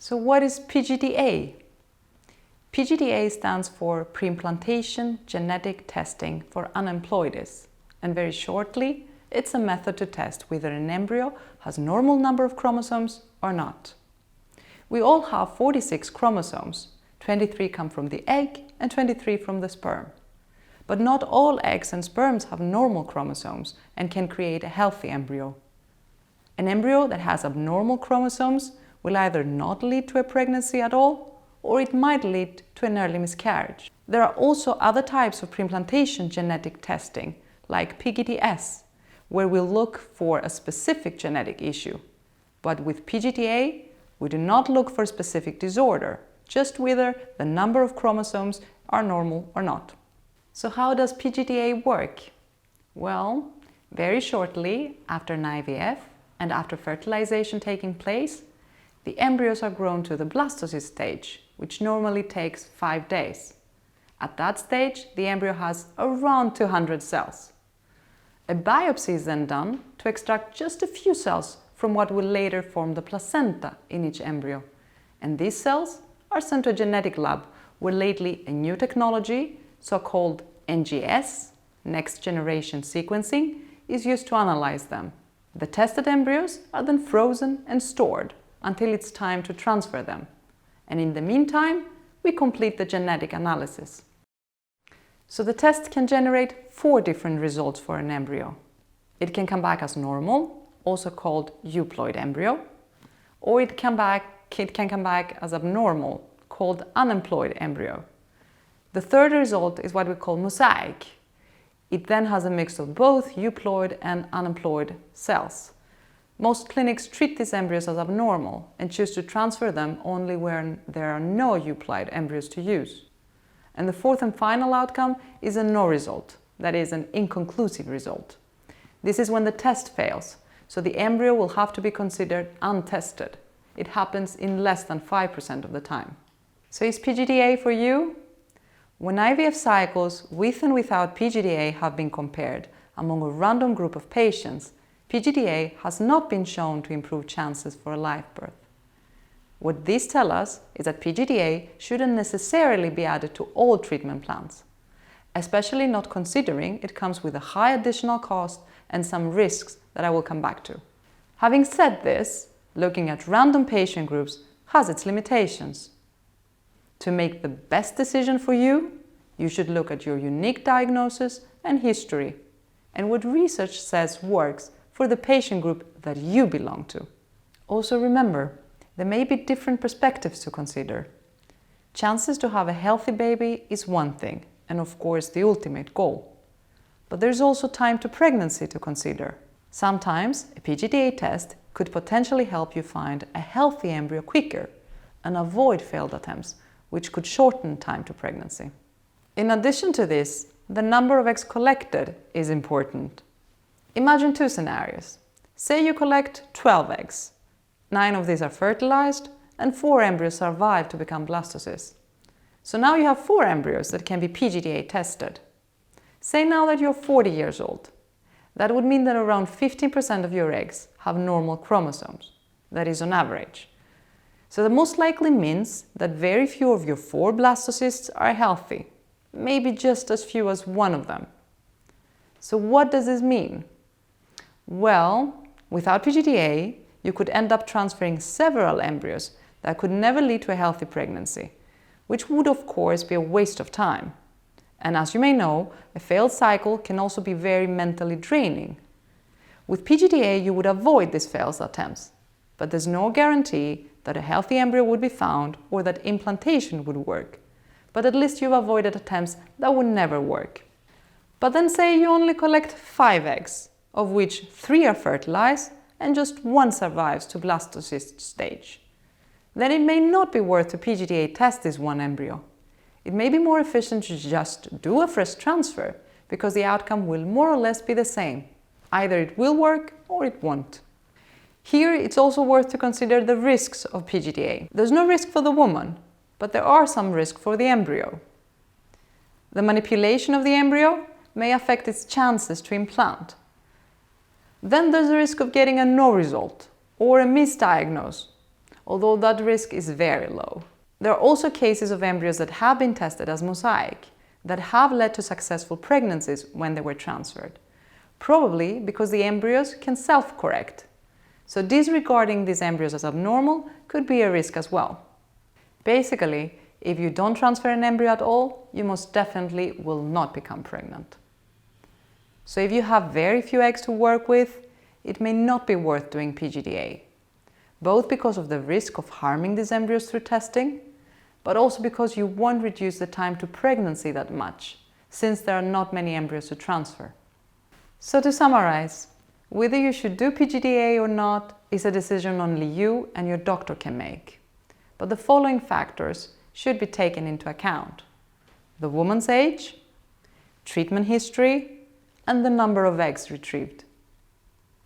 So what is PGT-A? PGT-A stands for pre-implantation genetic testing for aneuploidies, and very shortly, it's a method to test whether an embryo has normal number of chromosomes or not. We all have 46 chromosomes. 23 come from the egg and 23 from the sperm. But not all eggs and sperms have normal chromosomes and can create a healthy embryo. An embryo that has abnormal chromosomes will either not lead to a pregnancy at all, or it might lead to an early miscarriage. There are also other types of pre-implantation genetic testing, like PGT-S, where we'll look for a specific genetic issue. But with PGT-A, we do not look for a specific disorder, just whether the number of chromosomes are normal or not. So how does PGT-A work? Well, very shortly after an IVF and after fertilization taking place, the embryos are grown to the blastocyst stage, which normally takes 5 days. At that stage, the embryo has around 200 cells. A biopsy is then done to extract just a few cells from what will later form the placenta in each embryo. And these cells are sent to a genetic lab where lately a new technology, so-called NGS, next generation sequencing, is used to analyze them. The tested embryos are then frozen and stored until it's time to transfer them. And in the meantime, we complete the genetic analysis. So the test can generate 4 different results for an embryo. It can come back as normal, also called euploid embryo, or it can come back as abnormal, called aneuploid embryo. The third result is what we call mosaic. It then has a mix of both euploid and aneuploid cells. Most clinics treat these embryos as abnormal and choose to transfer them only when there are no euploid embryos to use. And the fourth and final outcome is a no result, that is, an inconclusive result. This is when the test fails, so the embryo will have to be considered untested. It happens in less than 5% of the time. So is PGT-A for you? When IVF cycles with and without PGT-A have been compared among a random group of patients, PGT-A has not been shown to improve chances for a live birth. What these tell us is that PGT-A shouldn't necessarily be added to all treatment plans, especially not considering it comes with a high additional cost and some risks that I will come back to. Having said this, looking at random patient groups has its limitations. To make the best decision for you, you should look at your unique diagnosis and history, and what research says works for the patient group that you belong to. Also remember, there may be different perspectives to consider. Chances to have a healthy baby is one thing, and of course the ultimate goal. But there's also time to pregnancy to consider. Sometimes a PGT-A test could potentially help you find a healthy embryo quicker and avoid failed attempts, which could shorten time to pregnancy. In addition to this, the number of eggs collected is important. Imagine 2 scenarios. Say you collect 12 eggs. 9 of these are fertilized and 4 embryos survive to become blastocysts. So now you have 4 embryos that can be PGT-A tested. Say now that you're 40 years old. That would mean that around 15% of your eggs have normal chromosomes. That is on average. So that most likely means that very few of your 4 blastocysts are healthy, maybe just as few as 1 of them. So what does this mean? Well, without PGT-A, you could end up transferring several embryos that could never lead to a healthy pregnancy, which would of course be a waste of time. And as you may know, a failed cycle can also be very mentally draining. With PGT-A, you would avoid these failed attempts, but there's no guarantee that a healthy embryo would be found or that implantation would work. But at least you've avoided attempts that would never work. But then say you only collect 5 eggs, of which 3 are fertilized and just 1 survives to blastocyst stage. Then it may not be worth to PGT-A test this 1 embryo. It may be more efficient to just do a fresh transfer, because the outcome will more or less be the same. Either it will work or it won't. Here it's also worth to consider the risks of PGT-A. There's no risk for the woman, but there are some risks for the embryo. The manipulation of the embryo may affect its chances to implant. Then there's the risk of getting a no result or a misdiagnosis, although that risk is very low. There are also cases of embryos that have been tested as mosaic, that have led to successful pregnancies when they were transferred, probably because the embryos can self-correct. So disregarding these embryos as abnormal could be a risk as well. Basically, if you don't transfer an embryo at all, you most definitely will not become pregnant. So if you have very few eggs to work with, it may not be worth doing PGT-A, both because of the risk of harming these embryos through testing, but also because you won't reduce the time to pregnancy that much, since there are not many embryos to transfer. So to summarize, whether you should do PGT-A or not is a decision only you and your doctor can make. But the following factors should be taken into account: the woman's age, treatment history, and the number of eggs retrieved.